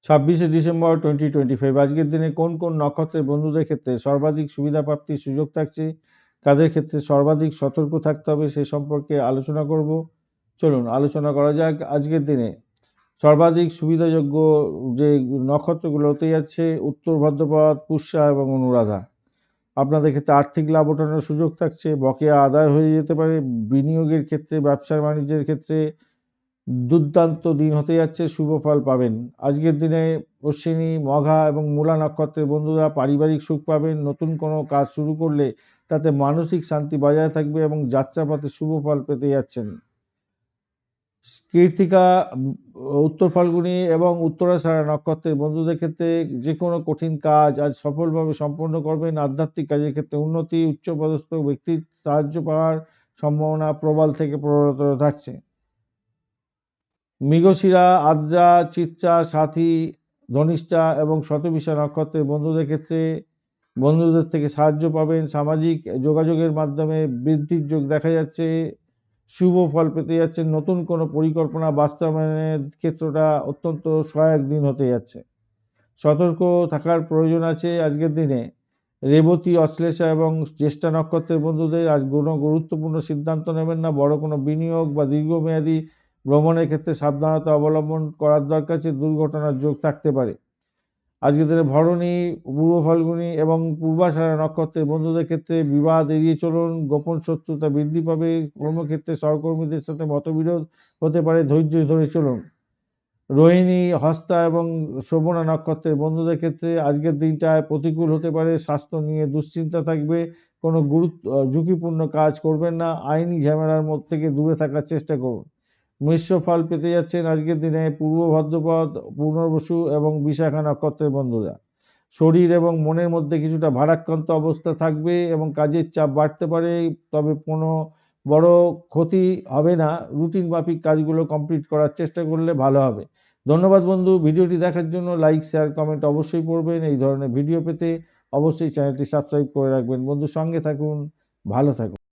26 December 2025 আজকের দিনে কোন কোন নক্ষত্রের বন্ধুদের ক্ষেত্রে সর্বাধিক সুবিধা প্রাপ্তির সুযোগ থাকছে, কাদের ক্ষেত্রে সর্বাধিক সতর্ক থাকতে হবে সে সম্পর্কে আলোচনা করব। চলুন আলোচনা করা যাক। আজকের দিনে সর্বাধিক সুবিধাযোগ্য যে নক্ষত্রগুলো হতে যাচ্ছে উত্তর ভাদ্রপদ, পুষ্যা এবং অনুরাধা। আপনাদের ক্ষেত্রে আর্থিক লাভ ওঠানোর সুযোগ থাকছে, বকেয়া আদায় হয়ে যেতে পারে, বিনিয়োগের ক্ষেত্রে, ব্যবসা বাণিজ্যের ক্ষেত্রে দুর্দান্ত দিন হতে যাচ্ছে, শুভ ফল পাবেন। আজকের দিনে অশ্বিনী, মঘা এবং মূলা নক্ষত্রের বন্ধুরা পারিবারিক সুখ পাবেন। নতুন কোনো কাজ শুরু করলে তাতে মানসিক শান্তি বজায় থাকবে এবং যাত্রাপথে শুভ ফল পেতে যাচ্ছেন। কৃত্তিকা, উত্তর ফাল্গুনী এবং উত্তরাষাঢ়া নক্ষত্রের বন্ধুদের ক্ষেত্রে যে কোনো কঠিন কাজ আজ সফলভাবে সম্পন্ন করবেন। আধ্যাত্মিক কাজের ক্ষেত্রে উন্নতি, উচ্চপদস্থ ব্যক্তির সাহায্য পাওয়ার সম্ভাবনা প্রবল থেকে প্রবলতর থাকছে। মৃগশিরা, আদ্রা, চিত্রা, সাথী, ধনিষ্ঠা এবং শতবিশা নক্ষত্রের বন্ধুদের ক্ষেত্রে বন্ধুদের থেকে সাহায্য পাবেন। সামাজিক যোগাযোগের মাধ্যমে বৃদ্ধির যোগ দেখা যাচ্ছে, শুভ ফল পেতে যাচ্ছেন। নতুন কোনো পরিকল্পনা বাস্তবায়নের ক্ষেত্রটা অত্যন্ত সহায়ক দিন হতে যাচ্ছে। সতর্ক থাকার প্রয়োজন আছে আজকের দিনে। রেবতী, অশ্লেষা এবং জ্যেষ্ঠা নক্ষত্রের বন্ধুদের আজ কোনো গুরুত্বপূর্ণ সিদ্ধান্ত নেবেন না। বড় কোনো বিনিয়োগ বা দীর্ঘমেয়াদী ভ্রমণের ক্ষেত্রে সাবধানতা অবলম্বন করার দরকার আছে, দুর্ঘটনার যোগ থাকতে পারে। আজকের দিনে ভরণী, পূর্ব ফাল্গুনী এবং পূর্বাষাঢ়া নক্ষত্রের বন্ধুদের ক্ষেত্রে বিবাদ এড়িয়ে চলুন। গোপন শত্রুতা বৃদ্ধি পাবে। কর্মক্ষেত্রে সহকর্মীদের সাথে মতবিরোধ হতে পারে, ধৈর্য ধরে চলুন। রোহিণী, হস্তা এবং শোভনা নক্ষত্রের বন্ধুদের ক্ষেত্রে আজকের দিনটায় প্রতিকূল হতে পারে। স্বাস্থ্য নিয়ে দুশ্চিন্তা থাকবে। কোনো ঝুঁকিপূর্ণ কাজ করবেন না। আইনি ঝামেলার মধ্যে থেকে দূরে থাকার চেষ্টা করুন। মিশ্র ফল পেতে যাচ্ছেন আজকের দিনে পূর্ব ভাদ্রপদ, পুনর্বসু এবং বিশাখা নক্ষত্রের বন্ধুরা। শরীর এবং মনের মধ্যে কিছুটা ভারাক্রান্ত অবস্থা থাকবে এবং কাজের চাপ বাড়তে পারে, তবে কোনো বড় ক্ষতি হবে না। রুটিন মাফিক কাজগুলো কমপ্লিট করার চেষ্টা করলে ভালো হবে। ধন্যবাদ বন্ধু, ভিডিওটি দেখার জন্য। লাইক, শেয়ার, কমেন্ট অবশ্যই করবেন। এই ধরনের ভিডিও পেতে অবশ্যই চ্যানেলটি সাবস্ক্রাইব করে রাখবেন। বন্ধু সঙ্গে থাকুন, ভালো থাকুন।